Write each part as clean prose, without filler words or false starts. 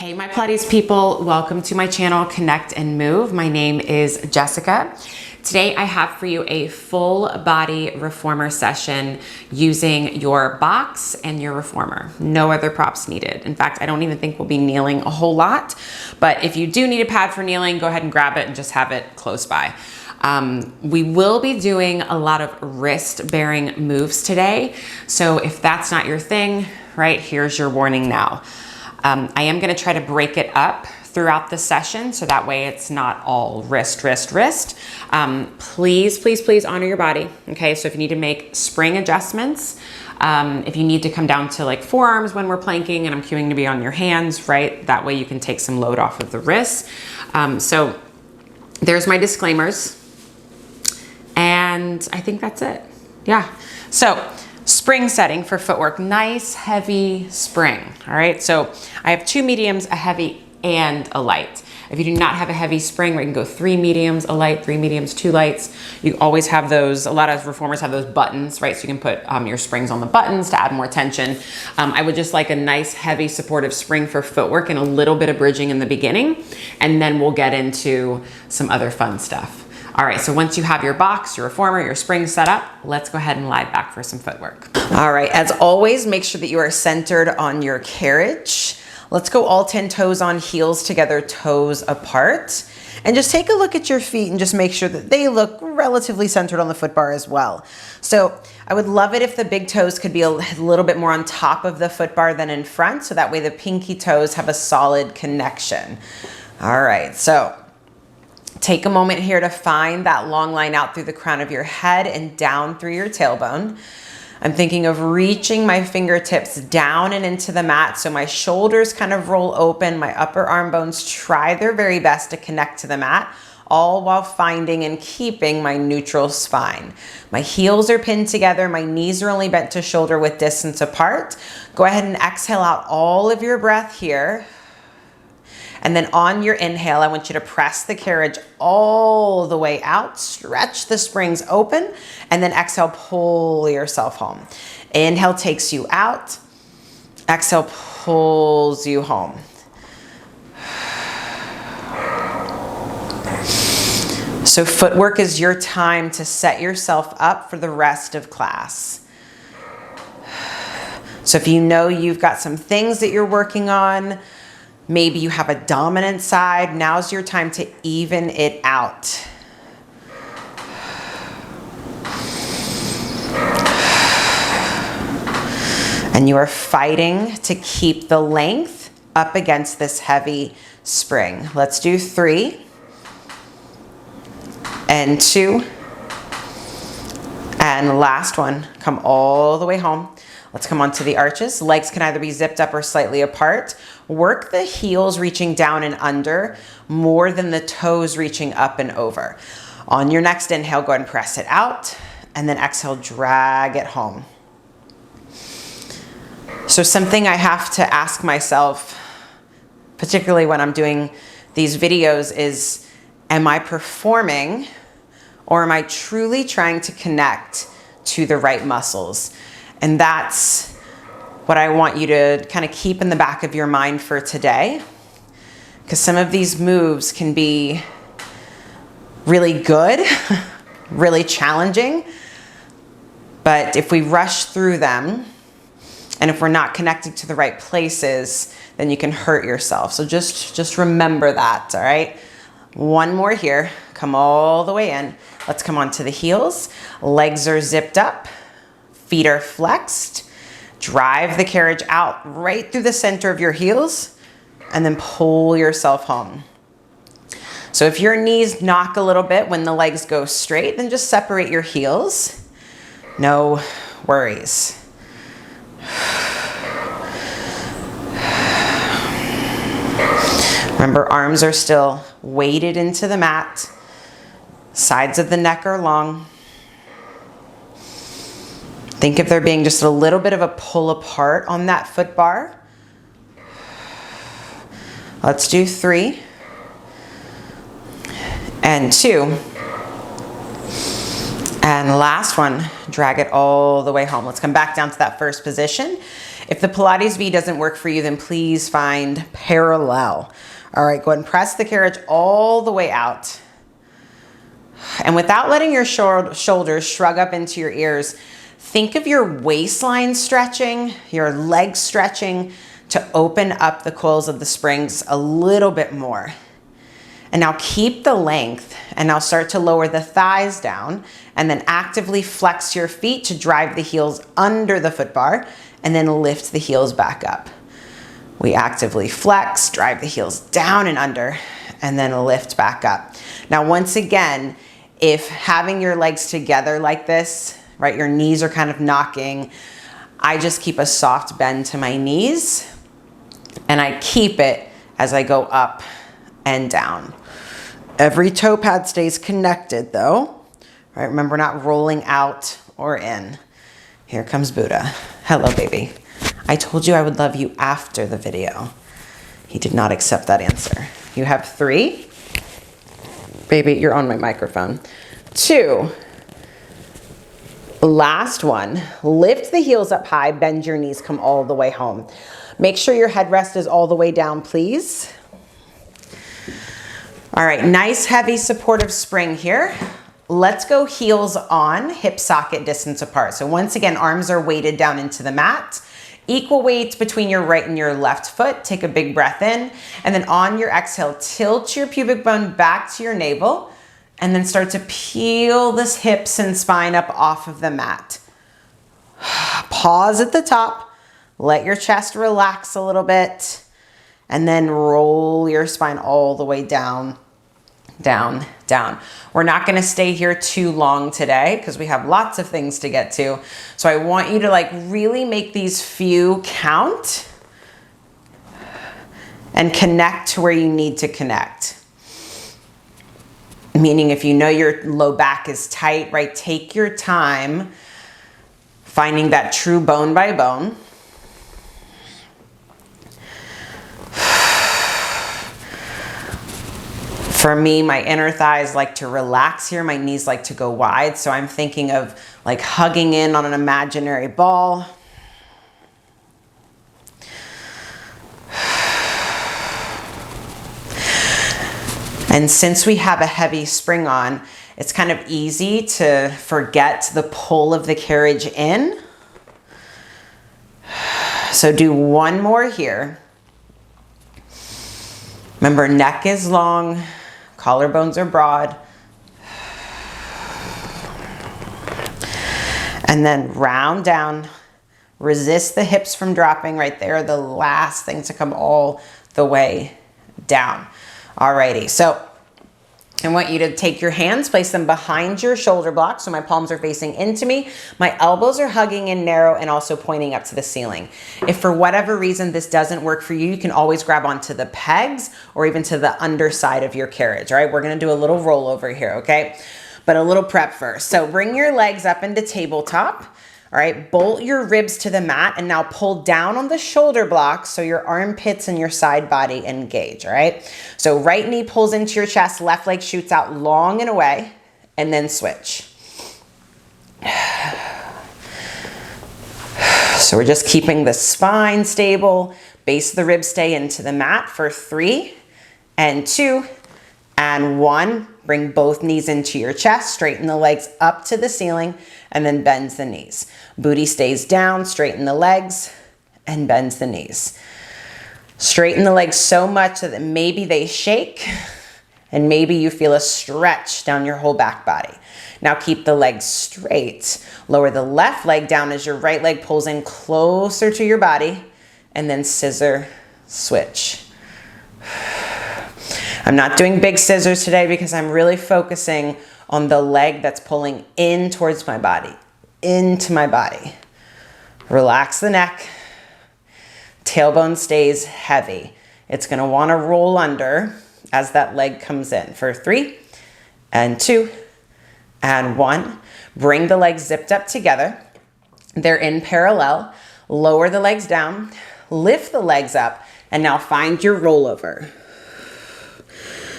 Hey, my Pilates people, welcome to my channel, Connect and Move. My name is Jessica. Today I have for you a full body reformer session using your box and your reformer. No other props needed. In fact, I don't even think we'll be kneeling a whole lot, but if you do need a pad for kneeling, go ahead and grab it and just have it close by. We will be doing a lot of wrist bearing moves today. So if that's not your thing, right, here's your warning now. I am gonna try to break it up throughout the session so that way it's not all wrist, wrist, wrist. Please, please, please honor your body, okay? So if you need to make spring adjustments, if you need to come down to like forearms when we're planking and I'm cueing to be on your hands, right? That way you can take some load off of the wrists. So there's my disclaimers. And I think that's it. Yeah. So spring setting for footwork, nice heavy spring. All right. So I have two mediums, a heavy and a light. If you do not have a heavy spring, we can go 3 mediums, a light, 3 mediums, 2 lights. You always have those. A lot of reformers have those buttons, right? So you can put your springs on the buttons to add more tension. I would just like a nice heavy supportive spring for footwork and a little bit of bridging in the beginning. And then we'll get into some other fun stuff. All right, so once you have your box, your reformer, your spring set up, let's go ahead and lie back for some footwork. All right, as always, make sure that you are centered on your carriage. Let's go all 10 toes on, heels together, toes apart. And just take a look at your feet and just make sure that they look relatively centered on the foot bar as well. So I would love it if the big toes could be a little bit more on top of the foot bar than in front, so that way the pinky toes have a solid connection. All right, so take a moment here to find that long line out through the crown of your head and down through your tailbone. I'm thinking of reaching my fingertips down and into the mat so my shoulders kind of roll open, my upper arm bones try their very best to connect to the mat, all while finding and keeping my neutral spine. My heels are pinned together, my knees are only bent to shoulder width distance apart. Go ahead and exhale out all of your breath here. And then on your inhale, I want you to press the carriage all the way out, stretch the springs open, and then exhale, pull yourself home. Inhale takes you out, exhale pulls you home. So footwork is your time to set yourself up for the rest of class. So if you know you've got some things that you're working on, maybe you have a dominant side, now's your time to even it out. And you are fighting to keep the length up against this heavy spring. Let's do 3 and 2 and the last one. Come all the way home. Let's come onto the arches. Legs can either be zipped up or slightly apart. Work the heels reaching down and under more than the toes reaching up and over. On your next inhale, go ahead and press it out, and then exhale, drag it home. So something I have to ask myself, particularly when I'm doing these videos, is, am I performing or am I truly trying to connect to the right muscles? And that's what I want you to kind of keep in the back of your mind for today, because some of these moves can be really good, really challenging, but if we rush through them and if we're not connecting to the right places, then you can hurt yourself. So just remember that, all right? One more here, come all the way in. Let's come onto the heels. Legs are zipped up. Feet are flexed. Drive the carriage out right through the center of your heels and then pull yourself home. So if your knees knock a little bit when the legs go straight, then just separate your heels. No worries. Remember, arms are still weighted into the mat. Sides of the neck are long. Think of there being just a little bit of a pull apart on that foot bar. Let's do 3 and 2. And last one, drag it all the way home. Let's come back down to that first position. If the Pilates V doesn't work for you, then please find parallel. All right, go ahead and press the carriage all the way out. And without letting your shoulders shrug up into your ears, think of your waistline stretching, your legs stretching to open up the coils of the springs a little bit more. And now keep the length, and now start to lower the thighs down, and then actively flex your feet to drive the heels under the foot bar, and then lift the heels back up. We actively flex, drive the heels down and under, and then lift back up. Now, once again, if having your legs together like this, right, your knees are kind of knocking, I just keep a soft bend to my knees, and I keep it as I go up and down. Every toe pad stays connected though. Right, remember, we're not rolling out or in. Here comes Buddha. Hello, baby. I told you I would love you after the video. He did not accept that answer. You have 3. Baby, you're on my microphone. 2. Last one. Lift the heels up high, bend your knees, come all the way home. Make sure your headrest is all the way down, please. All right, nice heavy supportive spring here. Let's go heels on, hip socket distance apart. So once again, arms are weighted down into the mat. Equal weight between your right and your left foot. Take a big breath in, and then on your exhale, tilt your pubic bone back to your navel, and then start to peel this hips and spine up off of the mat. Pause at the top, let your chest relax a little bit, and then roll your spine all the way down, down, down. We're not gonna stay here too long today because we have lots of things to get to. So I want you to like really make these few count and connect to where you need to connect. Meaning if you know your low back is tight, right, take your time finding that true bone by bone. For me, my inner thighs like to relax here. My knees like to go wide. So I'm thinking of like hugging in on an imaginary ball. And since we have a heavy spring on, it's kind of easy to forget the pull of the carriage in. So do one more here. Remember, neck is long. Collarbones are broad. And then round down. Resist the hips from dropping right there. The last thing to come all the way down. Alrighty, so I want you to take your hands, place them behind your shoulder blocks. So my palms are facing into me. My elbows are hugging in narrow and also pointing up to the ceiling. If for whatever reason this doesn't work for you, you can always grab onto the pegs or even to the underside of your carriage, all right? We're gonna do a little rollover here, okay? But a little prep first. So bring your legs up into tabletop. All right, bolt your ribs to the mat and now pull down on the shoulder blocks so your armpits and your side body engage, all right? So right knee pulls into your chest, left leg shoots out long and away, and then switch. So we're just keeping the spine stable, base of the ribs stay into the mat for 3 and 2 and 1. Bring both knees into your chest, straighten the legs up to the ceiling, and then bends the knees. Booty stays down, straighten the legs, and bends the knees. Straighten the legs so much that maybe they shake, and maybe you feel a stretch down your whole back body. Now keep the legs straight. Lower the left leg down as your right leg pulls in closer to your body, and then scissor switch. I'm not doing big scissors today because I'm really focusing on the leg that's pulling in towards my body, into my body. Relax the neck. Tailbone stays heavy. It's gonna wanna roll under as that leg comes in for 3 and 2 and 1. Bring the legs zipped up together. They're in parallel. Lower the legs down, lift the legs up, and now find your rollover.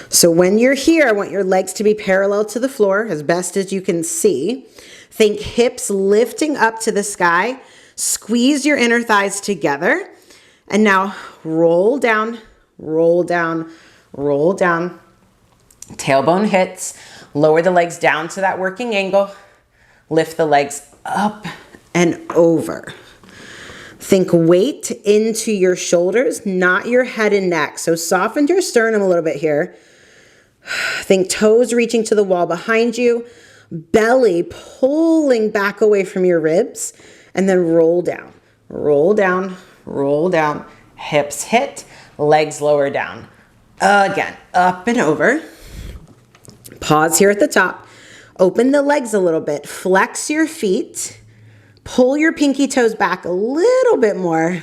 So when you're here, I want your legs to be parallel to the floor as best as you can see. Think hips lifting up to the sky Squeeze your inner thighs together. And now roll down, roll down, roll down. Tailbone hits. Lower the legs down to that working angle. Lift the legs up and over. Think weight into your shoulders, not your head and neck. So soften your sternum a little bit here. Think toes reaching to the wall behind you, belly pulling back away from your ribs, and then roll down, roll down, roll down. Hips hit, legs lower down. Again, up and over. Pause here at the top. Open the legs a little bit. Flex your feet. Pull your pinky toes back a little bit more.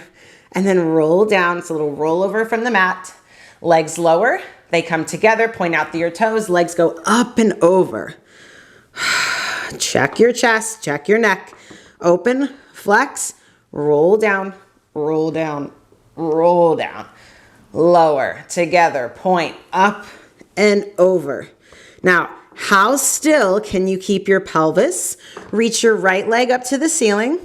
And then roll down. It's a little rollover from the mat. Legs lower. They come together. Point out your toes. Legs go up and over. Check your chest. Check your neck. Open. Flex. Roll down. Roll down. Roll down. Lower. Together. Point up and over. Now, how still can you keep your pelvis? Reach your right leg up to the ceiling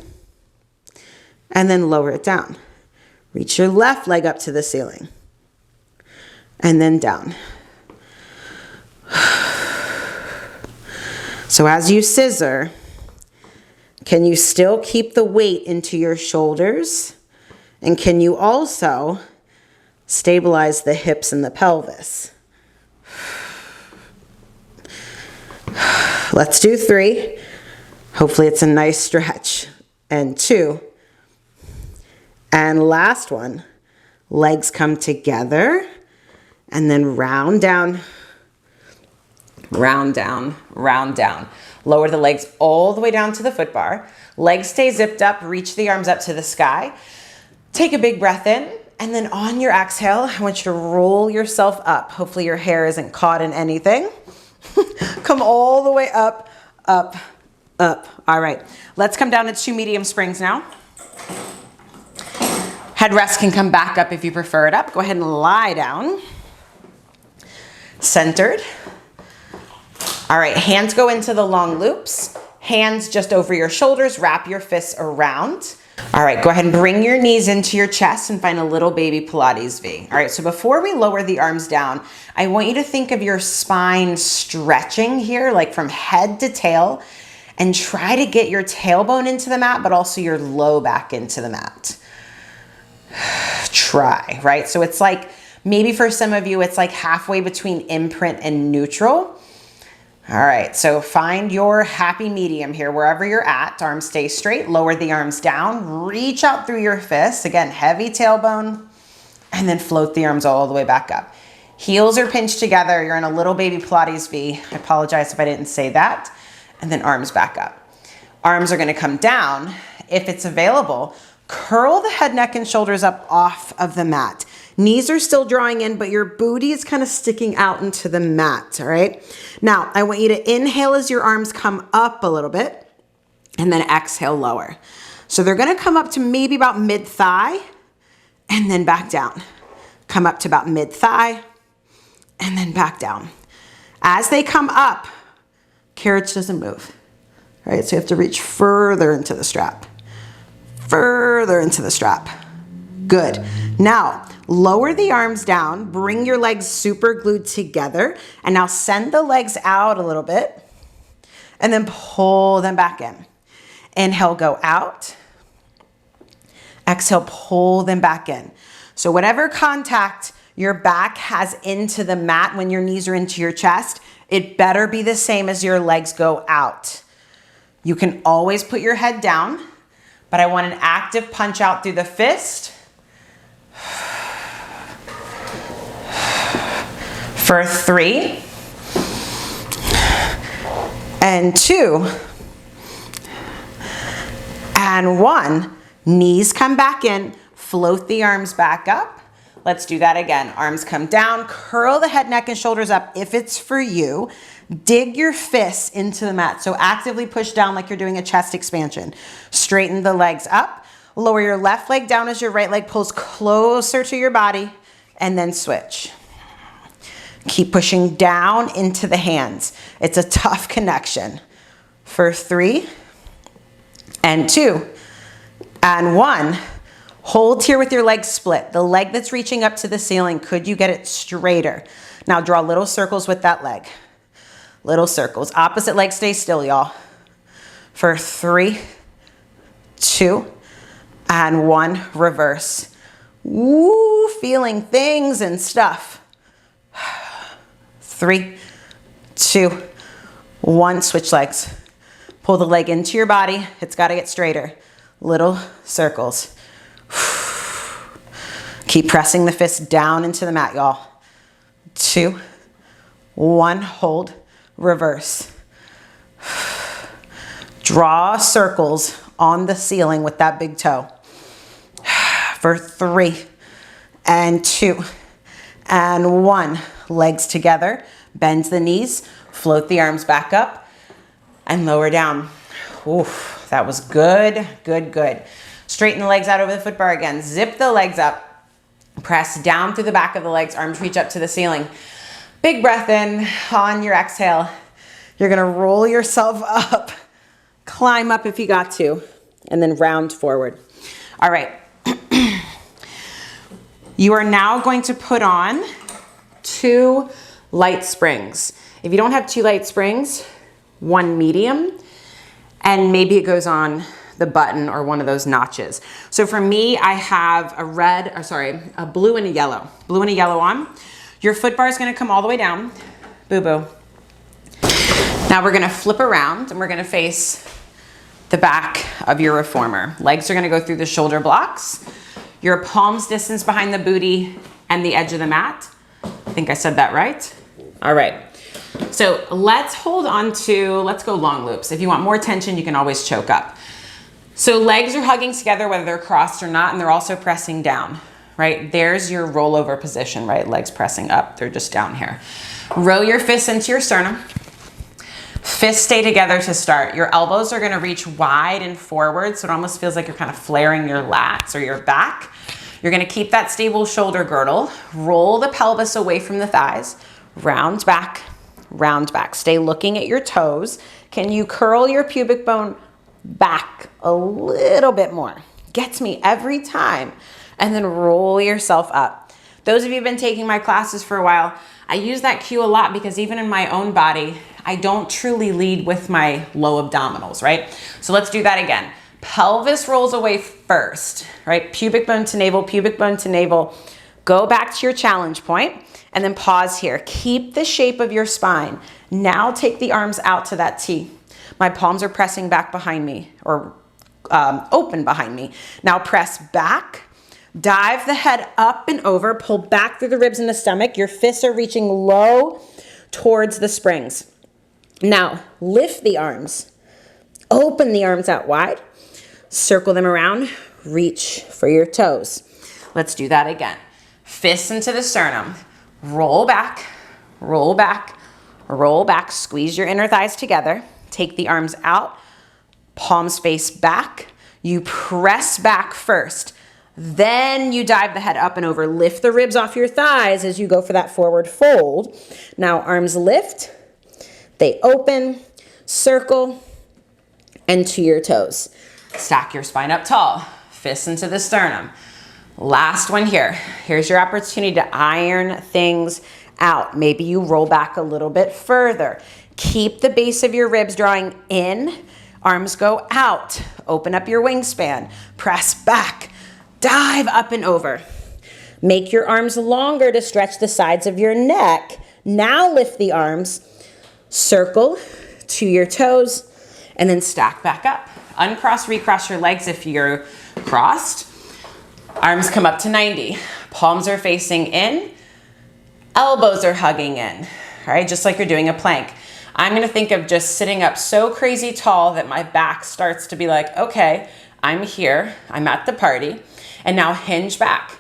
and then lower it down. Reach your left leg up to the ceiling and then down. So as you scissor, can you still keep the weight into your shoulders? And can you also stabilize the hips and the pelvis? Let's do 3. Hopefully it's a nice stretch. And 2. And last one. Legs come together and then round down, round down, round down. Lower the legs all the way down to the foot bar. Legs stay zipped up. Reach the arms up to the sky. Take a big breath in. And then on your exhale, I want you to roll yourself up. Hopefully your hair isn't caught in anything. Come all the way up, up, up. All right, let's come down to 2 medium springs now. Headrest can come back up if you prefer it up. Go ahead and lie down. Centered. All right, hands go into the long loops. Hands just over your shoulders. Wrap your fists around. All right, go ahead and bring your knees into your chest and find a little baby Pilates V. All right, so before we lower the arms down, I want you to think of your spine stretching here, like from head to tail, and try to get your tailbone into the mat, but also your low back into the mat. Try, right? So it's like, maybe for some of you, it's like halfway between imprint and neutral. All right, so find your happy medium here, wherever you're at. Arms stay straight, lower the arms down, reach out through your fists. Again, heavy tailbone, and then float the arms all the way back up. Heels are pinched together. You're in a little baby Pilates V. I apologize if I didn't say that. And then arms back up. Arms are gonna come down. If it's available, curl the head, neck, and shoulders up off of the mat. Knees are still drawing in, but your booty is kind of sticking out into the mat, all right? Now, I want you to inhale as your arms come up a little bit, and then exhale, lower. So they're gonna come up to maybe about mid-thigh, and then back down. Come up to about mid-thigh, and then back down. As they come up, carriage doesn't move, all right? So you have to reach further into the strap. Further into the strap. Good. Now, lower the arms down, bring your legs super glued together, and now send the legs out a little bit, and then pull them back in. Inhale, go out. Exhale, pull them back in. So whatever contact your back has into the mat when your knees are into your chest, it better be the same as your legs go out. You can always put your head down, but I want an active punch out through the fist. For 3 and 2 and 1. Knees come back in, float the arms back up. Let's do that again. Arms come down, curl the head, neck, and shoulders up if it's for you. Dig your fists into the mat. So actively push down like you're doing a chest expansion. Straighten the legs up. Lower your left leg down as your right leg pulls closer to your body, and then switch. Keep pushing down into the hands. It's a tough connection. For 3 and 2 and 1. Hold here with your legs split. The leg that's reaching up to the ceiling, could you get it straighter? Now draw little circles with that leg. Little circles. Opposite leg, stay still, y'all. For 3, 2, and 1, reverse. Woo, feeling things and stuff. 3, 2, 1, switch legs. Pull the leg into your body. It's got to get straighter. Little circles. Keep pressing the fist down into the mat, y'all. 2, 1, hold, reverse. Draw circles on the ceiling with that big toe. For 3, and 2, and 1. Legs together, bend the knees, float the arms back up, and lower down. Oof, that was good, good, good. Straighten the legs out over the foot bar again. Zip the legs up. Press down through the back of the legs. Arms reach up to the ceiling. Big breath in. On your exhale, you're gonna roll yourself up. Climb up if you got to, and then round forward. All right. You are now going to put on 2 light springs. If you don't have 2 light springs, 1 medium, and maybe it goes on the button or one of those notches. So for me, I have a blue and a yellow. Blue and a yellow on. Your foot bar is gonna come all the way down. Boo-boo. Now we're gonna flip around and we're gonna face the back of your reformer. Legs are gonna go through the shoulder blocks. Your palms distance behind the booty and the edge of the mat. I think I said that right. All right. So let's hold on to, let's go long loops. If you want more tension, you can always choke up. So legs are hugging together, whether they're crossed or not, and they're also pressing down, right? There's your rollover position, right? Legs pressing up, they're just down here. Row your fists into your sternum. Fists stay together to start. Your elbows are gonna reach wide and forward, so it almost feels like you're kind of flaring your lats or your back. You're gonna keep that stable shoulder girdle. Roll the pelvis away from the thighs. Round back, round back. Stay looking at your toes. Can you curl your pubic bone back a little bit more? Gets me every time. And then roll yourself up. Those of you who've been taking my classes for a while, I use that cue a lot because even in my own body, I don't truly lead with my low abdominals, right? So let's do that again. Pelvis rolls away first, right? Pubic bone to navel, pubic bone to navel. Go back to your challenge point and then pause here. Keep the shape of your spine. Now take the arms out to that T. My palms are pressing back behind me or open behind me. Now press back. Dive the head up and over. Pull back through the ribs and the stomach. Your fists are reaching low towards the springs. Now lift the arms. Open the arms out wide. Circle them around. Reach for your toes. Let's do that again. Fists into the sternum. Roll back, roll back, roll back. Squeeze your inner thighs together. Take the arms out. Palms face back. You press back first. Then you dive the head up and over. Lift the ribs off your thighs as you go for that forward fold. Now arms lift. They open, circle, and to your toes. Stack your spine up tall. Fists into the sternum. Last one here. Here's your opportunity to iron things out. Maybe you roll back a little bit further. Keep the base of your ribs drawing in. Arms go out. Open up your wingspan. Press back. Dive up and over. Make your arms longer to stretch the sides of your neck. Now lift the arms. Circle to your toes and then stack back up. Uncross, recross your legs if you're crossed. Arms come up to 90. Palms are facing in. Elbows are hugging in. All right, just like you're doing a plank. I'm gonna think of just sitting up so crazy tall that my back starts to be like, okay, I'm here, I'm at the party. And now hinge back,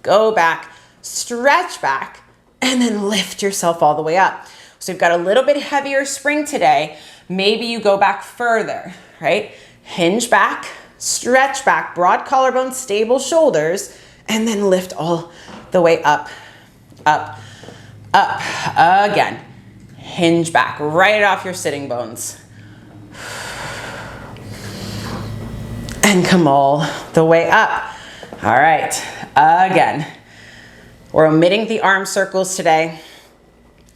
go back, stretch back, and then lift yourself all the way up. So you've got a little bit heavier spring today. Maybe you go back further, right? Hinge back, stretch back, broad collarbone, stable shoulders, and then lift all the way up, up, up. Again, hinge back, right off your sitting bones. and come all the way up. All right, again, we're omitting the arm circles today.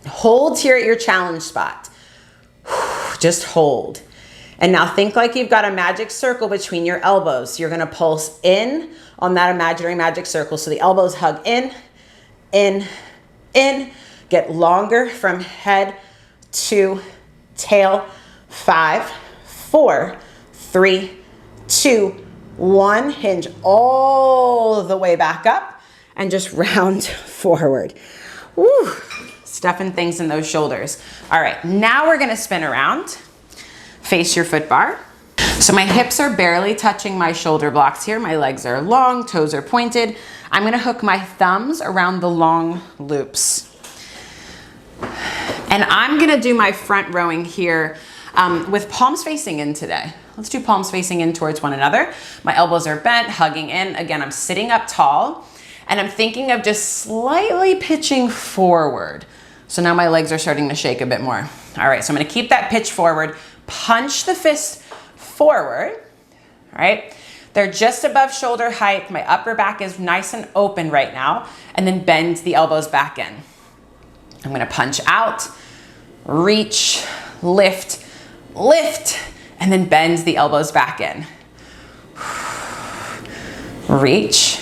Hold here at your challenge spot. Just hold. And now think like you've got a magic circle between your elbows. You're gonna pulse in on that imaginary magic circle. So the elbows hug in, in, in. Get longer from head to tail. 5, 4, 3, 2, 1. Hinge all the way back up and just round forward. Woo. Stuffing things in those shoulders. All right, now we're gonna spin around. Face your foot bar. So my hips are barely touching my shoulder blocks here. My legs are long, toes are pointed. I'm gonna hook my thumbs around the long loops. And I'm gonna do my front rowing here with palms facing in today. Let's do palms facing in towards one another. My elbows are bent, hugging in. Again, I'm sitting up tall and I'm thinking of just slightly pitching forward. So now my legs are starting to shake a bit more. All right, so I'm gonna keep that pitch forward, punch the fist forward, all right? They're just above shoulder height. My upper back is nice and open right now, and then bend the elbows back in. I'm gonna punch out, reach, lift, lift, and then bend the elbows back in. Reach,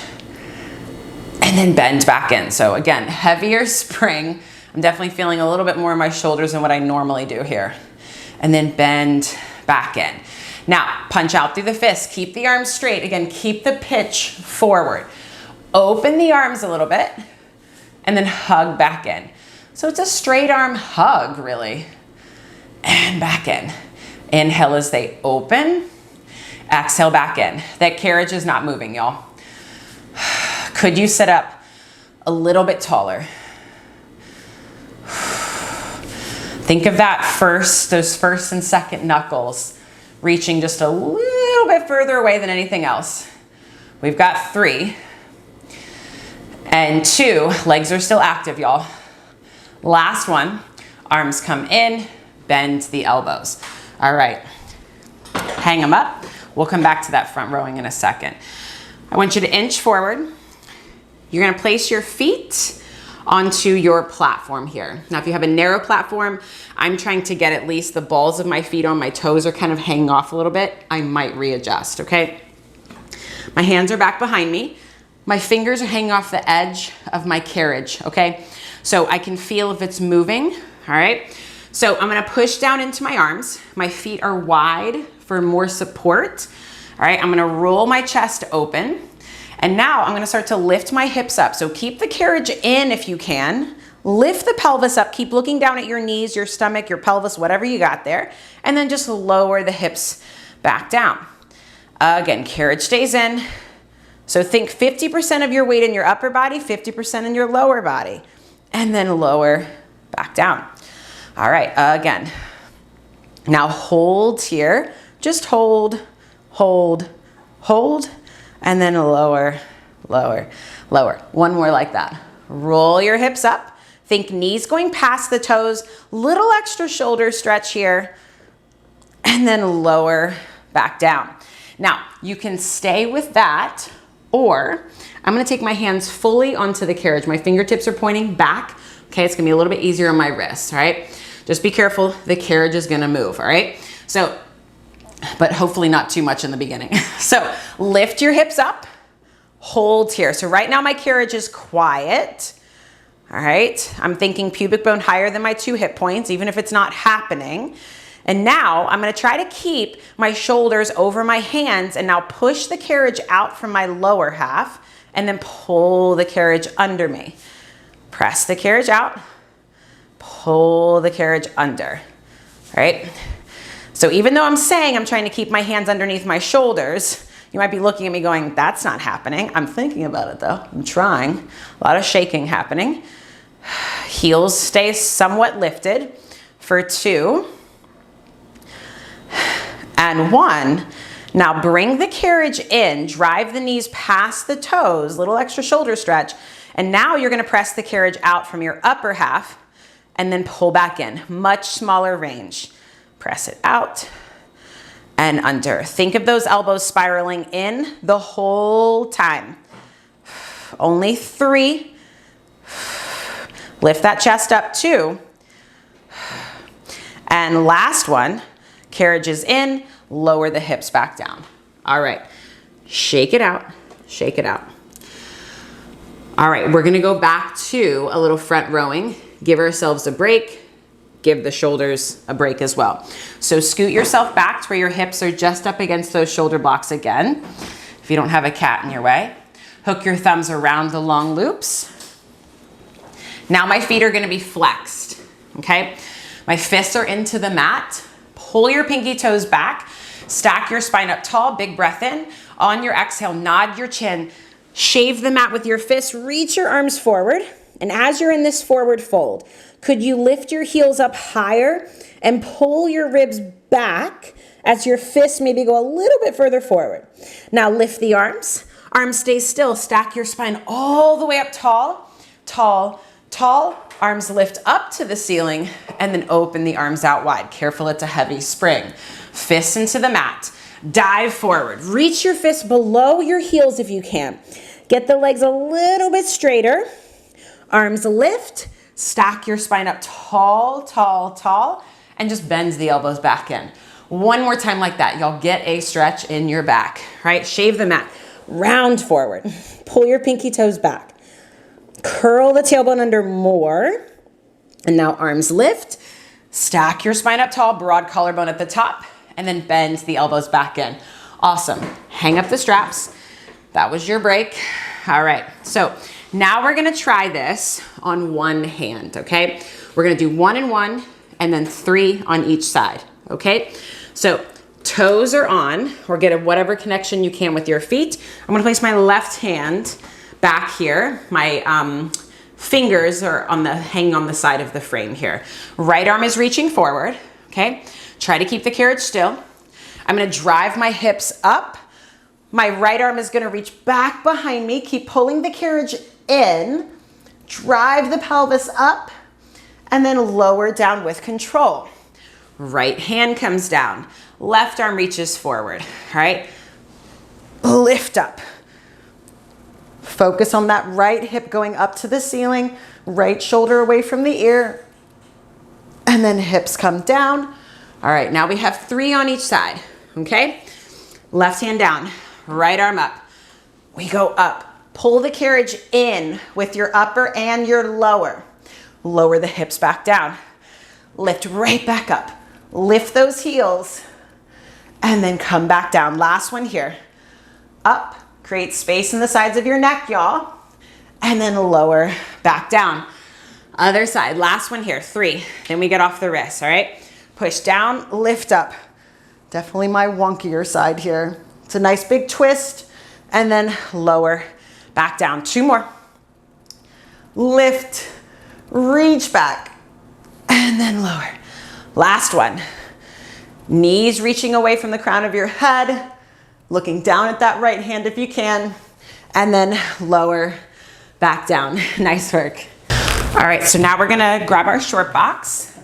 and then bend back in. So again, heavier spring. I'm definitely feeling a little bit more in my shoulders than what I normally do here. And then bend back in. Now, punch out through the fist. Keep the arms straight. Again, keep the pitch forward. Open the arms a little bit and then hug back in. So it's a straight arm hug, really. And back in. Inhale as they open. Exhale back in. That carriage is not moving, y'all. Could you sit up a little bit taller? Think of those first and second knuckles reaching just a little bit further away than anything else. We've got 3 and 2. Legs are still active, y'all. Last one. Arms come in, bend the elbows. All right, hang them up. We'll come back to that front rowing in a second. I want you to inch forward. You're gonna place your feet onto your platform here. Now, if you have a narrow platform, I'm trying to get at least the balls of my feet on. My toes are kind of hanging off a little bit. I might readjust, okay? My hands are back behind me. My fingers are hanging off the edge of my carriage, okay? So I can feel if it's moving, all right? So I'm gonna push down into my arms. My feet are wide for more support, all right? I'm gonna roll my chest open. And now I'm gonna start to lift my hips up. So keep the carriage in if you can. Lift the pelvis up. Keep looking down at your knees, your stomach, your pelvis, whatever you got there. And then just lower the hips back down. Again, carriage stays in. So think 50% of your weight in your upper body, 50% in your lower body. And then lower back down. All right, again. Now hold here. Just hold, hold, hold. And then lower, lower, lower. One more like that. Roll your hips up. Think knees going past the toes. Little extra shoulder stretch here. And then lower back down. Now, you can stay with that, or I'm gonna take my hands fully onto the carriage. My fingertips are pointing back. Okay, it's gonna be a little bit easier on my wrists, all right? Just be careful, the carriage is gonna move, all right? So, but hopefully not too much in the beginning. So lift your hips up, hold here. So right now my carriage is quiet. All right, I'm thinking pubic bone higher than my 2 hip points, even if it's not happening. And now I'm gonna try to keep my shoulders over my hands and now push the carriage out from my lower half and then pull the carriage under me. Press the carriage out, pull the carriage under, all right? So even though I'm saying I'm trying to keep my hands underneath my shoulders, you might be looking at me going, that's not happening. I'm thinking about it though, I'm trying. A lot of shaking happening. Heels stay somewhat lifted for 2 and 1. Now bring the carriage in, drive the knees past the toes, little extra shoulder stretch. And now you're gonna press the carriage out from your upper half and then pull back in, much smaller range. Press it out and under. Think of those elbows spiraling in the whole time. Only 3. Lift that chest up, 2. And last one, carriage is in, lower the hips back down. All right, shake it out, shake it out. All right, we're gonna go back to a little front rowing. Give ourselves a break, give the shoulders a break as well. So scoot yourself back to where your hips are just up against those shoulder blocks again, if you don't have a cat in your way. Hook your thumbs around the long loops. Now my feet are gonna be flexed, okay? My fists are into the mat. Pull your pinky toes back, stack your spine up tall, big breath in. On your exhale, nod your chin, shave the mat with your fists, reach your arms forward. And as you're in this forward fold, could you lift your heels up higher and pull your ribs back as your fists maybe go a little bit further forward. Now lift the arms, arms stay still, stack your spine all the way up tall, tall, tall. Arms lift up to the ceiling and then open the arms out wide. Careful, it's a heavy spring. Fists into the mat. Dive forward. Reach your fists below your heels if you can. Get the legs a little bit straighter. Arms lift. Stack your spine up tall, tall, tall, and just bend the elbows back in. One more time like that. Y'all get a stretch in your back, right? Shave the mat. Round forward. Pull your pinky toes back. Curl the tailbone under more. And now arms lift. Stack your spine up tall, broad collarbone at the top, and then bend the elbows back in. Awesome. Hang up the straps. That was your break. All right. So now we're going to try this on one hand, okay? We're going to do 1 and 1 and then 3 on each side, okay? So toes are on, or get whatever connection you can with your feet. I'm going to place my left hand back here. My fingers are hanging on the side of the frame here. Right arm is reaching forward, okay? Try to keep the carriage still. I'm gonna drive my hips up. My right arm is gonna reach back behind me. Keep pulling the carriage in. Drive the pelvis up and then lower down with control. Right hand comes down. Left arm reaches forward, all right? Lift up. Focus on that right hip going up to the ceiling, right shoulder away from the ear, and then hips come down. All right, now we have 3 on each side, okay? Left hand down, right arm up. We go up. Pull the carriage in with your upper and your lower. Lower the hips back down. Lift right back up. Lift those heels, and then come back down. Last one here. Up. Create space in the sides of your neck, y'all. And then lower back down. Other side, last one here, 3. Then we get off the wrist, all right? Push down, lift up. Definitely my wonkier side here. It's a nice big twist. And then lower back down. 2 more. Lift, reach back, and then lower. Last one. Knees reaching away from the crown of your head. Looking down at that right hand if you can, and then lower back down. Nice work. All right, so now we're gonna grab our short box.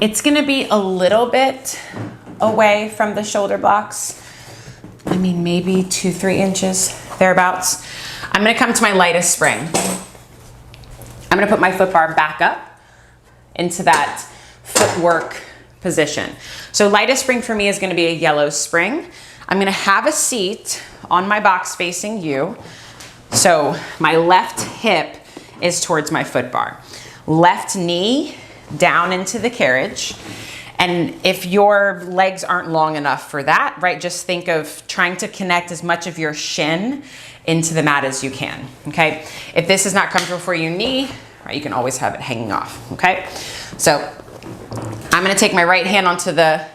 It's gonna be a little bit away from the shoulder blocks. I mean, maybe 2-3 inches, thereabouts. I'm gonna come to my lightest spring. I'm gonna put my foot bar back up into that footwork position. So lightest spring for me is gonna be a yellow spring. I'm gonna have a seat on my box facing you. So my left hip is towards my foot bar. Left knee down into the carriage. And if your legs aren't long enough for that, right, just think of trying to connect as much of your shin into the mat as you can, okay? If this is not comfortable for your knee, right, you can always have it hanging off, okay? So I'm gonna take my right hand onto the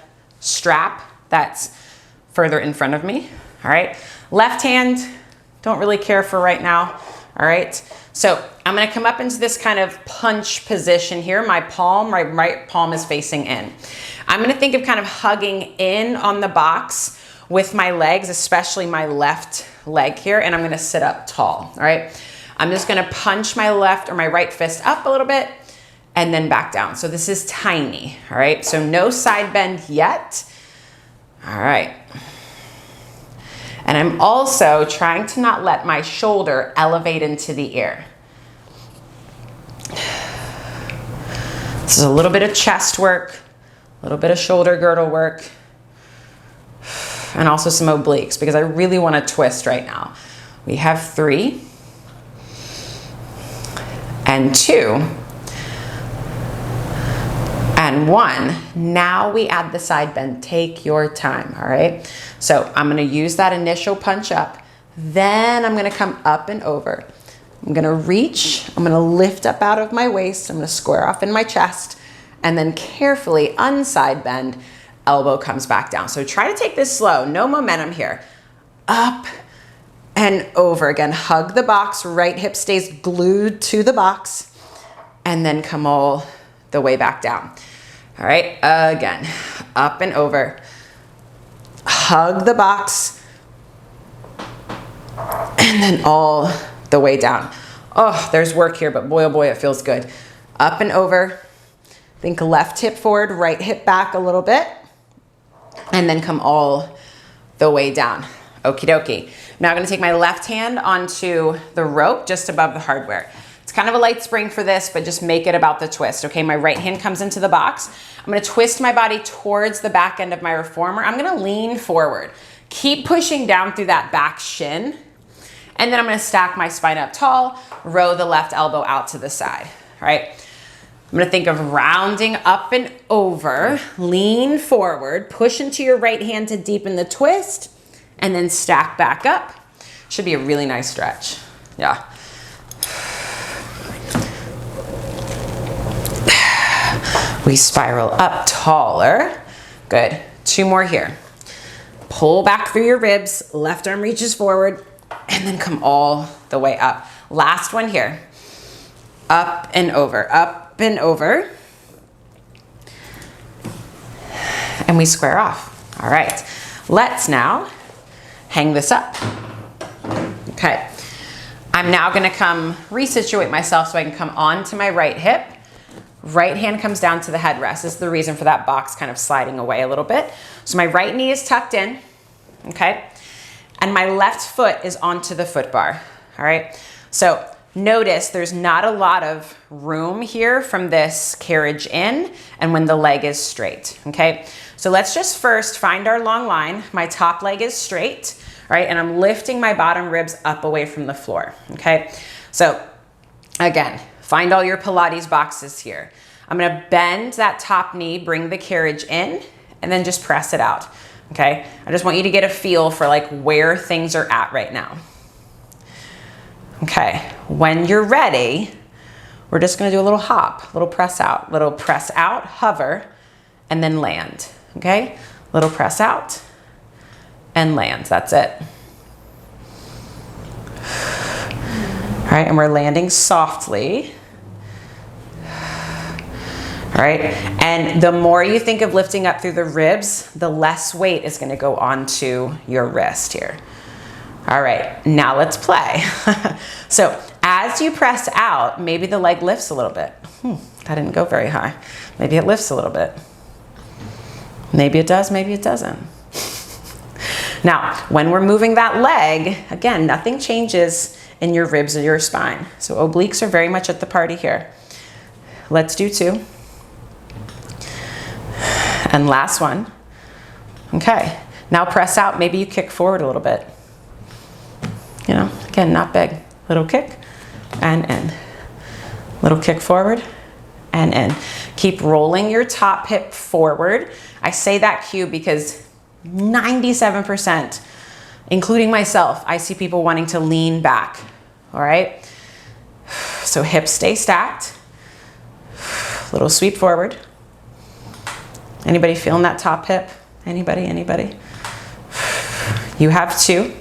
strap that's further in front of me, all right? Left hand, don't really care for right now, all right? So I'm gonna come up into this kind of punch position here. My right palm is facing in. I'm gonna think of kind of hugging in on the box with my legs, especially my left leg here, and I'm gonna sit up tall, all right? I'm just gonna punch my left or my right fist up a little bit and then back down. So this is tiny, all right? So no side bend yet. All right. And I'm also trying to not let my shoulder elevate into the air. This is a little bit of chest work, a little bit of shoulder girdle work, and also some obliques because I really want to twist right now. We have 3 and 2 and 1. Now we add the side bend. Take your time, all right? So I'm gonna use that initial punch up, then I'm gonna come up and over. I'm gonna reach, I'm gonna lift up out of my waist, I'm gonna square off in my chest, and then carefully unside bend, elbow comes back down. So try to take this slow, no momentum here. Up and over again, hug the box, right hip stays glued to the box, and then come all the way back down. All right, again, up and over, hug the box, and then all the way down. Oh, there's work here, but boy, oh boy, it feels good. Up and over, think left hip forward, right hip back a little bit, and then come all the way down. Okie dokie. Now I'm gonna take my left hand onto the rope just above the hardware. It's kind of a light spring for this, but just make it about the twist, okay? My right hand comes into the box. I'm gonna twist my body towards the back end of my reformer. I'm gonna lean forward. Keep pushing down through that back shin. And then I'm gonna stack my spine up tall, row the left elbow out to the side, all right? I'm gonna think of rounding up and over, lean forward, push into your right hand to deepen the twist, and then stack back up. Should be a really nice stretch, yeah. We spiral up taller. Good. 2 more here. Pull back through your ribs, left arm reaches forward, and then come all the way up. Last one here. Up and over, up and over. And we square off. All right. Let's now hang this up. Okay. I'm now gonna come resituate myself so I can come onto my right hip. Right hand comes down to the headrest. This is the reason for that box kind of sliding away a little bit. So my right knee is tucked in, okay? And my left foot is onto the foot bar, all right? So notice there's not a lot of room here from this carriage in and when the leg is straight, okay? So let's just first find our long line. My top leg is straight, all right? And I'm lifting my bottom ribs up away from the floor, okay? So again, find all your Pilates boxes here. I'm gonna bend that top knee, bring the carriage in, and then just press it out, okay? I just want you to get a feel for like where things are at right now. Okay, when you're ready, we're just gonna do a little hop, little press out, hover, and then land, okay? Little press out and land, that's it. All right, and we're landing softly. All right, and the more you think of lifting up through the ribs, the less weight is gonna go onto your wrist here. All right, now let's play. So as you press out, maybe the leg lifts a little bit. That didn't go very high. Maybe it lifts a little bit. Maybe it does, maybe it doesn't. Now, when we're moving that leg, again, nothing changes in your ribs or your spine. So obliques are very much at the party here. Let's do 2. And last one. Okay, now press out. Maybe you kick forward a little bit. You know, again, not big. Little kick and in. Little kick forward and in. Keep rolling your top hip forward. I say that cue because 97%, including myself, I see people wanting to lean back, all right? So hips stay stacked. Little sweep forward. Anybody feeling that top hip? Anybody, anybody? You have 2.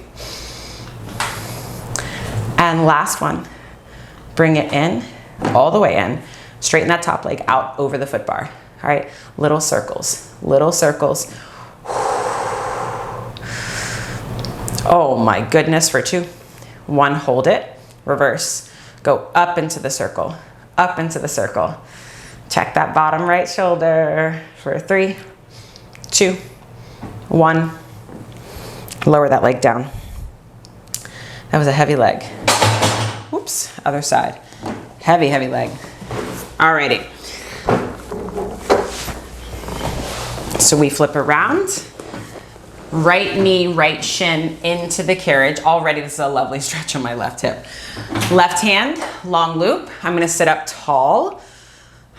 And last one, bring it in, all the way in, straighten that top leg out over the foot bar. All right, little circles, little circles. Oh my goodness, for 2. 1, hold it, reverse. Go up into the circle, up into the circle. Check that bottom right shoulder for 3, 2, 1. Lower that leg down. That was a heavy leg. Whoops, other side. Heavy, heavy leg. Alrighty. So we flip around. Right knee, right shin into the carriage. Already this is a lovely stretch on my left hip. Left hand, long loop. I'm gonna sit up tall.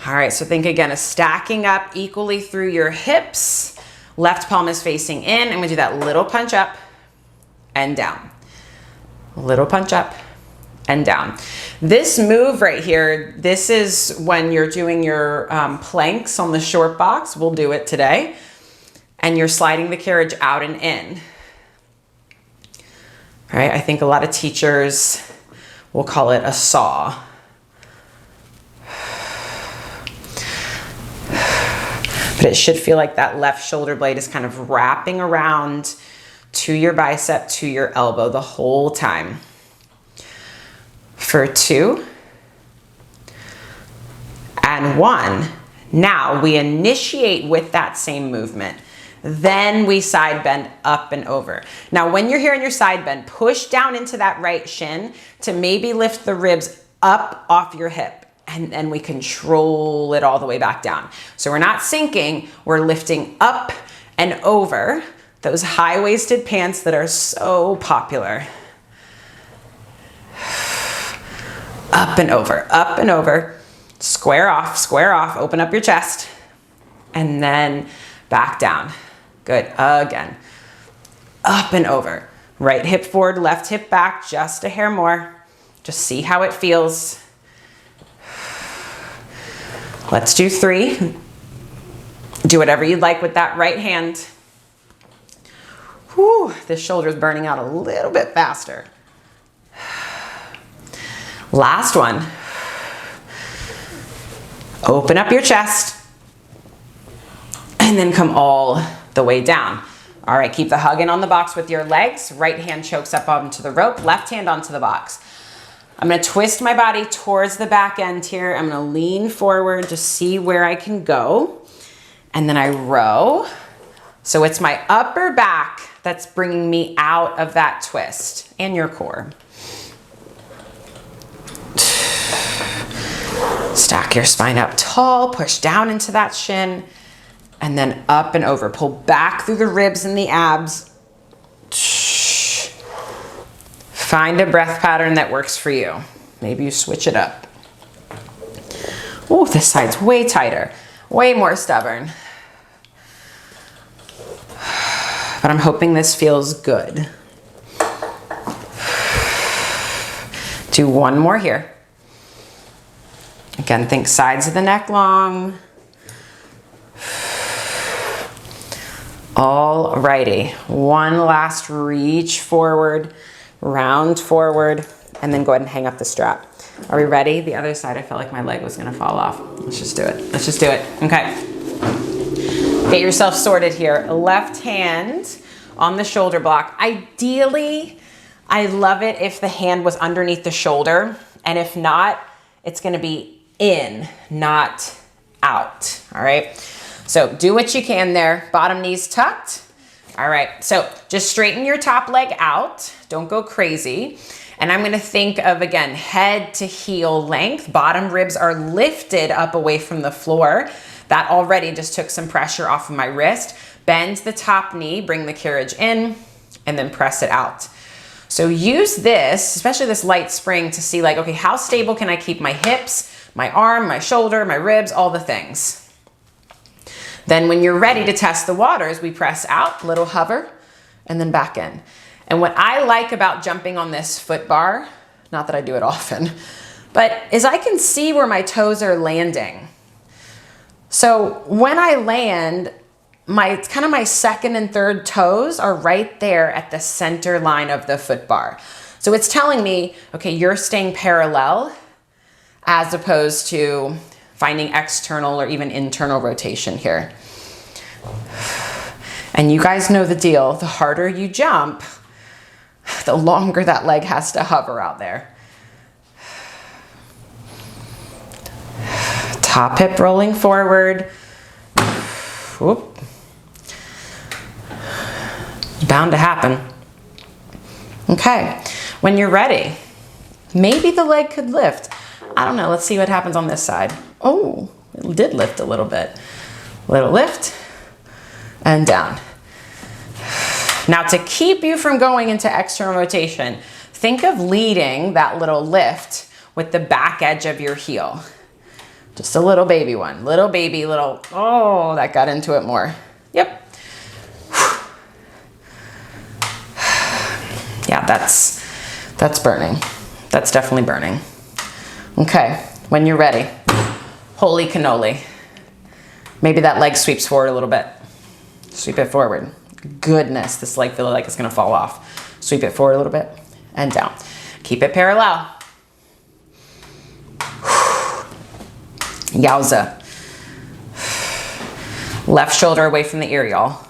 All right, so think again of stacking up equally through your hips. Left palm is facing in. I'm gonna do that little punch up and down. Little punch up and down. This move right here, this is when you're doing your planks on the short box. We'll do it today. And you're sliding the carriage out and in. All right, I think a lot of teachers will call it a saw. But it should feel like that left shoulder blade is kind of wrapping around to your bicep, to your elbow the whole time. For 2 and 1. Now we initiate with that same movement. Then we side bend up and over. Now when you're here in your side bend, push down into that right shin to maybe lift the ribs up off your hip. And then we control it all the way back down. So we're not sinking, we're lifting up and over those high-waisted pants that are so popular. Up and over, square off, open up your chest, and then back down. Good, again. Up and over. Right hip forward, left hip back, just a hair more. Just see how it feels. Let's do 3. Do whatever you'd like with that right hand. Whew, this shoulder's burning out a little bit faster. Last one. Open up your chest and then come all the way down. All right, keep the hug in on the box with your legs. Right hand chokes up onto the rope, left hand onto the box. I'm gonna twist my body towards the back end here. I'm gonna lean forward to see where I can go. And then I row. So it's my upper back that's bringing me out of that twist and your core. Stack your spine up tall, push down into that shin, and then up and over. Pull back through the ribs and the abs. Find a breath pattern that works for you. Maybe you switch it up. Oh, this side's way tighter, way more stubborn. But I'm hoping this feels good. Do one more here. Again, think sides of the neck long. Alrighty, one last reach forward, round forward, and then go ahead and hang up the strap. Are we ready? The other side, I felt like my leg was gonna fall off. Let's just do it. Let's just do it. Okay. Get yourself sorted here. Left hand on the shoulder block. Ideally, I love it if the hand was underneath the shoulder, and if not, it's gonna be in, not out. All right. So do what you can there. Bottom knees tucked. All right. So just straighten your top leg out. Don't go crazy. And I'm going to think of, again, head to heel length. Bottom ribs are lifted up away from the floor. That already just took some pressure off of my wrist. Bend the top knee, bring the carriage in, and then press it out. So use this, especially this light spring, to see like, okay, how stable can I keep my hips, my arm, my shoulder, my ribs, all the things. Then when you're ready to test the waters, we press out, little hover, and then back in. And what I like about jumping on this foot bar, not that I do it often, but is I can see where my toes are landing. So when I land, it's kind of my second and third toes are right there at the center line of the foot bar. So it's telling me, okay, you're staying parallel as opposed to finding external or even internal rotation here. And you guys know the deal. The harder you jump, the longer that leg has to hover out there. Top hip rolling forward. Whoop. bound to happen. Okay, when you're ready, maybe the leg could lift. I don't know, let's see what happens on this side. Oh, it did lift a little bit. Little lift and down. Now to keep you from going into external rotation, think of leading that little lift with the back edge of your heel. Just a little baby one, little baby, little, oh, that got into it more. Yep. Yeah, that's burning. That's definitely burning. Okay, when you're ready, holy cannoli. Maybe that leg sweeps forward a little bit. Sweep it forward. Goodness, this leg feels like it's gonna fall off. Sweep it forward a little bit and down. Keep it parallel. Yowza. Left shoulder away from the ear, y'all.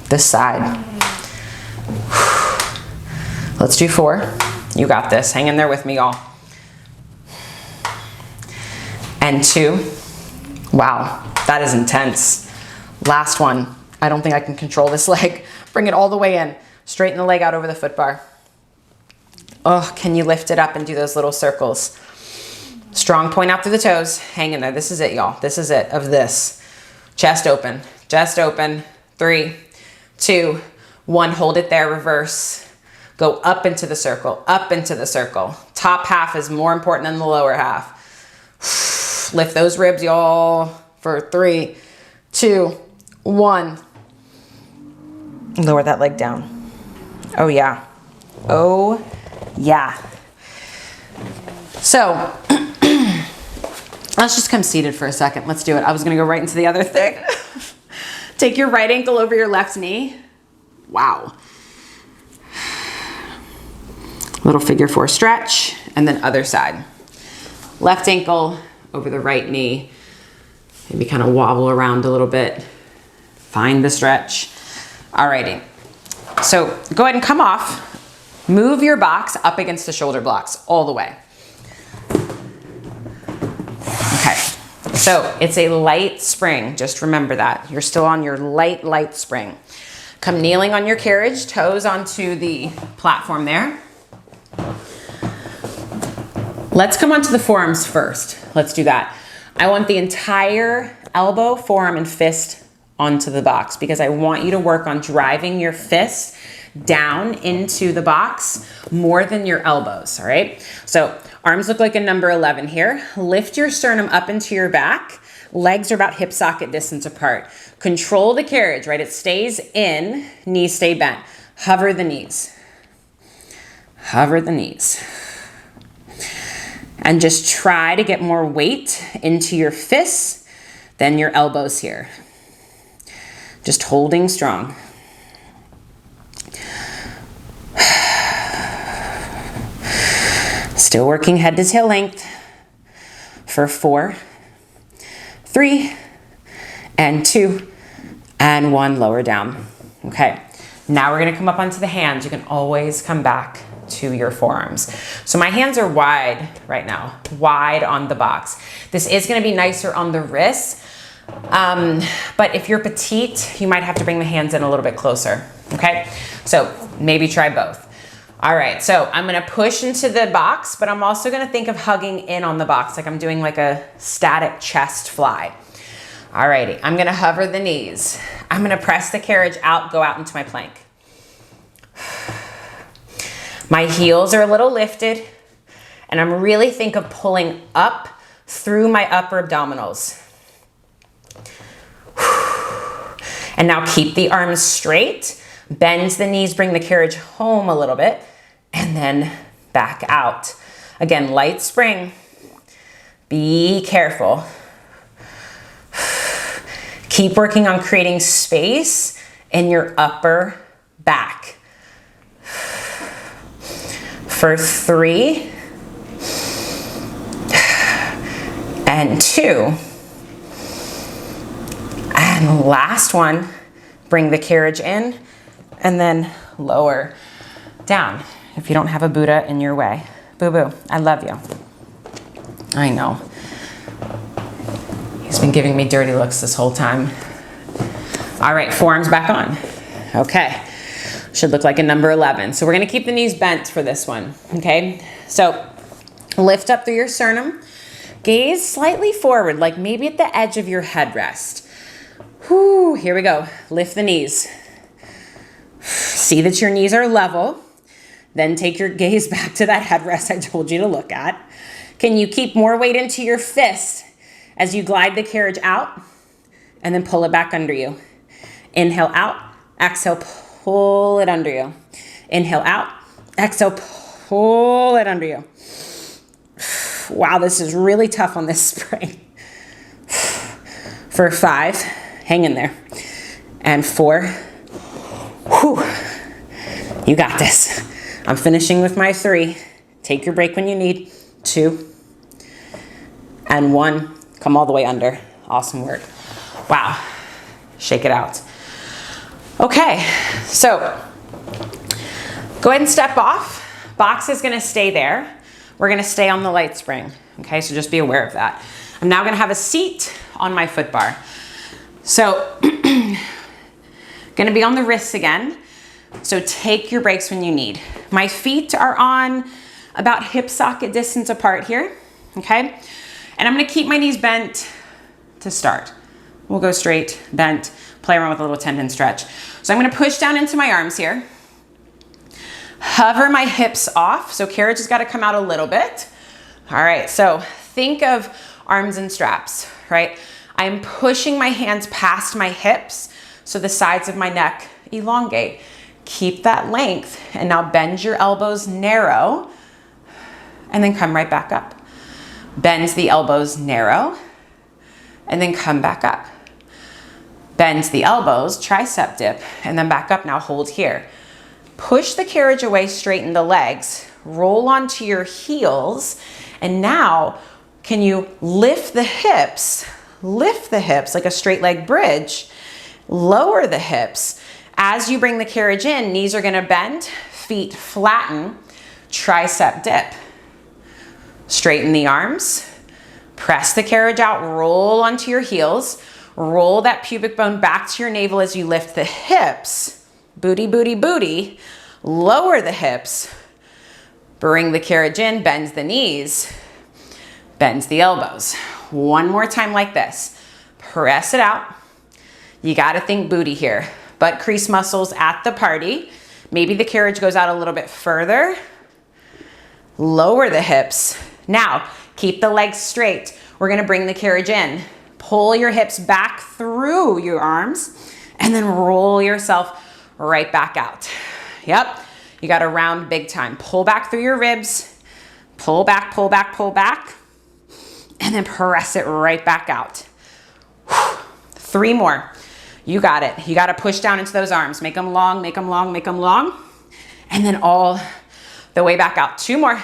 This side. Let's do 4. You got this. Hang in there with me, y'all. And 2. Wow, that is intense. Last one. I don't think I can control this leg. Bring it all the way in. Straighten the leg out over the foot bar. Oh, can you lift it up and do those little circles? Strong point out through the toes. Hang in there. This is it, y'all. This is it of this. Chest open. Chest open. 3, 2, 1. Hold it there. Reverse. Go up into the circle. Up into the circle. Top half is more important than the lower half. Lift those ribs, y'all, for 3, 2, 1. Lower that leg down. Oh, yeah. Oh, yeah. So, let's just come seated for a second. Let's do it. I was going to go right into the other thing. Take your right ankle over your left knee. Wow. Little figure 4 stretch, and then other side. Left ankle over the right knee. Maybe kind of wobble around a little bit. Find the stretch. Alrighty. So go ahead and come off. Move your box up against the shoulder blocks all the way. Okay. So it's a light spring. Just remember that. You're still on your light spring. Come kneeling on your carriage, toes onto the platform there. Let's come onto the forearms first. Let's do that. I want the entire elbow, forearm, and fist onto the box because I want you to work on driving your fist down into the box more than your elbows, all right? So arms look like a number 11 here. Lift your sternum up into your back. Legs are about hip socket distance apart. Control the carriage, right? It stays in, knees stay bent. Hover the knees. Hover the knees. And just try to get more weight into your fists than your elbows here. Just holding strong. Still working head to tail length for 4, 3, and 2, and 1. Lower down. Okay, now we're gonna come up onto the hands. You can always come back to your forearms. So my hands are wide right now, wide on the box. This is gonna be nicer on the wrists, but if you're petite, you might have to bring the hands in a little bit closer, okay? So maybe try both. All right, so I'm gonna push into the box, but I'm also gonna think of hugging in on the box, like I'm doing like a static chest fly. All righty, I'm gonna hover the knees. I'm gonna press the carriage out, go out into my plank. My heels are a little lifted, and I'm really think of pulling up through my upper abdominals. And now keep the arms straight, bend the knees, bring the carriage home a little bit, and then back out. Again, light spring. Be careful. Keep working on creating space in your upper back. For 3, and 2, and last one, bring the carriage in, and then lower down. If you don't have a Buddha in your way. Boo-boo, I love you. I know. It's been giving me dirty looks this whole time. All right, forearms back on. Okay, should look like a number 11. So we're gonna keep the knees bent for this one, okay? So lift up through your sternum, gaze slightly forward, like maybe at the edge of your headrest. Whew, here we go, lift the knees. See that your knees are level, then take your gaze back to that headrest I told you to look at. Can you keep more weight into your fist as you glide the carriage out and then pull it back under you? Inhale out, exhale, pull it under you. Inhale out, exhale, pull it under you. Wow, this is really tough on this spring. For 5, hang in there. And 4, whew, you got this. I'm finishing with my 3. Take your break when you need. 2, and 1. Come all the way under. Awesome work. Wow. Shake it out. Okay, so go ahead and step off. Box is gonna stay there. We're gonna stay on the light spring. Okay, so just be aware of that. I'm now gonna have a seat on my foot bar. So, gonna be on the wrists again. So take your breaks when you need. My feet are on about hip socket distance apart here, okay? And I'm gonna keep my knees bent to start. We'll go straight, bent, play around with a little tendon stretch. So I'm gonna push down into my arms here. Hover my hips off, so carriage has gotta come out a little bit. All right, so think of arms and straps, right? I'm pushing my hands past my hips so the sides of my neck elongate. Keep that length, and now bend your elbows narrow, and then come right back up. Bend the elbows narrow, and then come back up. Bend the elbows, tricep dip, and then back up. Now hold here. Push the carriage away, straighten the legs, roll onto your heels, and now can you lift the hips like a straight leg bridge, lower the hips. As you bring the carriage in, knees are gonna bend, feet flatten, tricep dip. Straighten the arms, press the carriage out, roll onto your heels, roll that pubic bone back to your navel as you lift the hips, booty, booty, booty, lower the hips, bring the carriage in, bend the knees, bend the elbows. One more time like this, press it out. You gotta think booty here. Butt crease muscles at the party. Maybe the carriage goes out a little bit further. Lower the hips. Now, keep the legs straight. We're gonna bring the carriage in. Pull your hips back through your arms and then roll yourself right back out. Yep, you gotta round big time. Pull back through your ribs. Pull back, pull back, pull back. And then press it right back out. 3 more. You got it. You got to push down into those arms. Make them long, make them long, make them long. And then all the way back out. 2 more.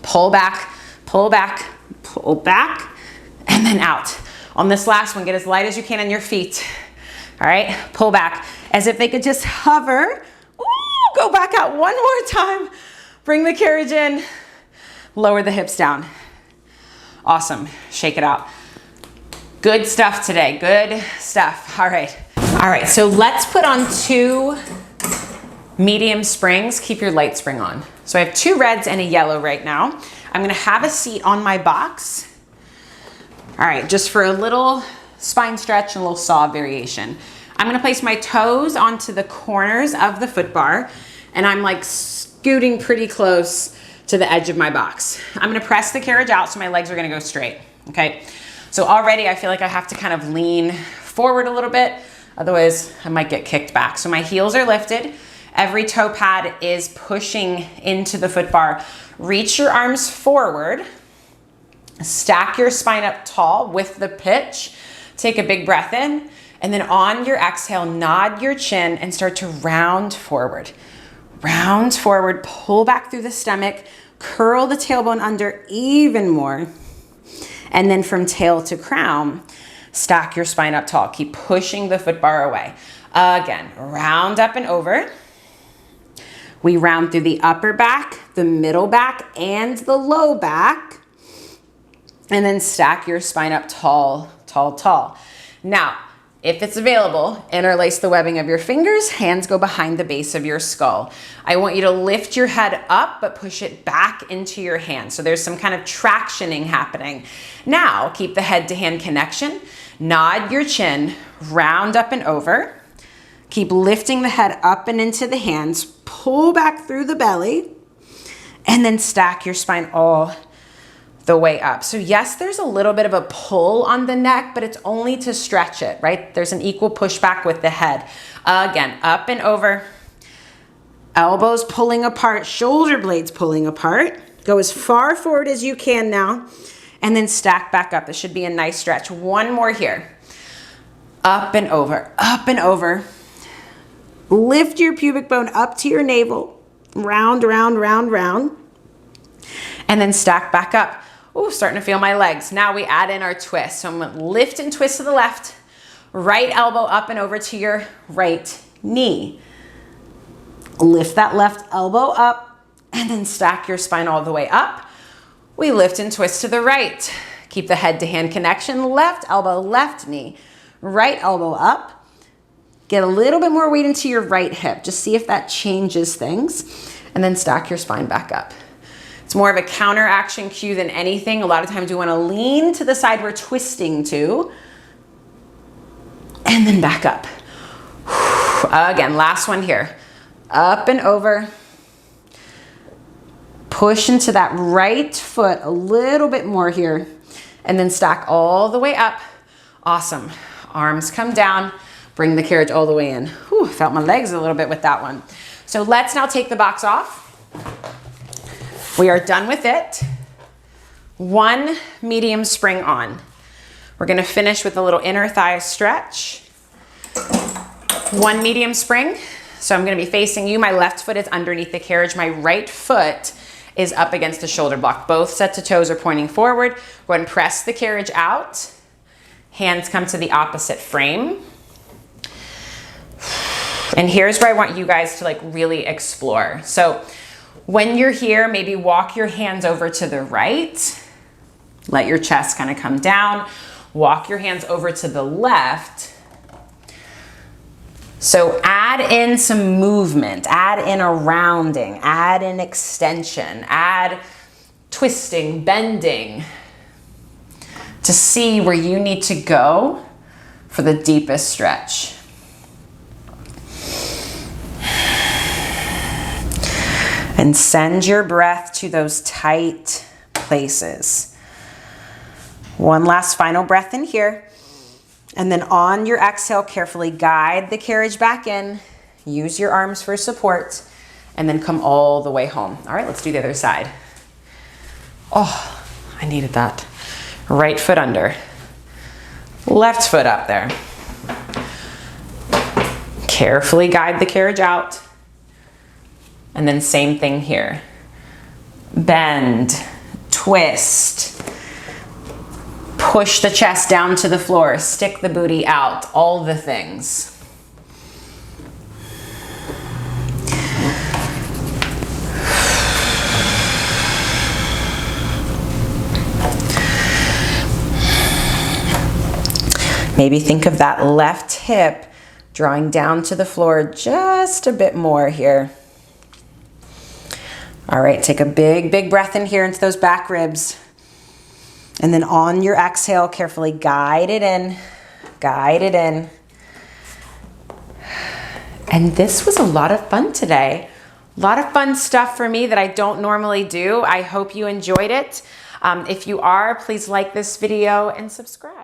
Pull back, pull back, pull back, and then out. On this last one, get as light as you can on your feet. All right, pull back. As if they could just hover. Ooh, go back out one more time. Bring the carriage in. Lower the hips down. Awesome. Shake it out. Good stuff today, good stuff. All right, so let's put on 2 medium springs. Keep your light spring on. So I have 2 reds and a yellow right now. I'm gonna have a seat on my box. All right, just for a little spine stretch and a little saw variation. I'm gonna place my toes onto the corners of the foot bar, and I'm like scooting pretty close to the edge of my box. I'm gonna press the carriage out so my legs are gonna go straight, okay? So already I feel like I have to kind of lean forward a little bit, otherwise I might get kicked back. So my heels are lifted, every toe pad is pushing into the foot bar. Reach your arms forward, stack your spine up tall with the pitch, take a big breath in, and then on your exhale, nod your chin and start to round forward. Round forward, pull back through the stomach, curl the tailbone under even more. And then from tail to crown, stack your spine up tall. Keep pushing the foot bar away. Again, round up and over. We round through the upper back, the middle back, and the low back. And then stack your spine up tall, tall, tall. Now, if it's available, interlace the webbing of your fingers, hands go behind the base of your skull. I want you to lift your head up, but push it back into your hand. So there's some kind of tractioning happening. Now, keep the head to hand connection. Nod your chin, round up and over. Keep lifting the head up and into the hands. Pull back through the belly. And then stack your spine all the way up. So yes, there's a little bit of a pull on the neck, but it's only to stretch it, right? There's an equal pushback with the head. Again, up and over. Elbows pulling apart, shoulder blades pulling apart. Go as far forward as you can now, and then stack back up. This should be a nice stretch. One more here. Up and over, up and over. Lift your pubic bone up to your navel. Round, round, round, round. And then stack back up. Ooh, starting to feel my legs. Now we add in our twist. So I'm going to lift and twist to the left. Right elbow up and over to your right knee. Lift that left elbow up and then stack your spine all the way up. We lift and twist to the right. Keep the head to hand connection. Left elbow, left knee. Right elbow up. Get a little bit more weight into your right hip. Just see if that changes things. And then stack your spine back up. It's more of a counteraction cue than anything. A lot of times you want to lean to the side we're twisting to. And then back up. Again, last one here. Up and over. Push into that right foot a little bit more here. And then stack all the way up. Awesome. Arms come down. Bring the carriage all the way in. Whew, felt my legs a little bit with that one. So let's now take the box off. We are done with it. One medium spring on. We're gonna finish with a little inner thigh stretch. One medium spring. So I'm gonna be facing you. My left foot is underneath the carriage. My right foot is up against the shoulder block. Both sets of toes are pointing forward. Go ahead and press the carriage out. Hands come to the opposite frame. And here's where I want you guys to like really explore. So when you're here, maybe walk your hands over to the right. Let your chest kind of come down. Walk your hands over to the left. So add in some movement, add in a rounding, add in extension, add twisting, bending to see where you need to go for the deepest stretch. And send your breath to those tight places. One last final breath in here. And then on your exhale, carefully guide the carriage back in. Use your arms for support. And then come all the way home. All right, let's do the other side. Oh, I needed that. Right foot under. Left foot up there. Carefully guide the carriage out. And then same thing here. Bend, twist, push the chest down to the floor, stick the booty out, all the things. Maybe think of that left hip drawing down to the floor just a bit more here. All right, take a big, big breath in here into those back ribs. And then on your exhale, carefully guide it in, guide it in. And this was a lot of fun today. A lot of fun stuff for me that I don't normally do. I hope you enjoyed it. If you are, please like this video and subscribe.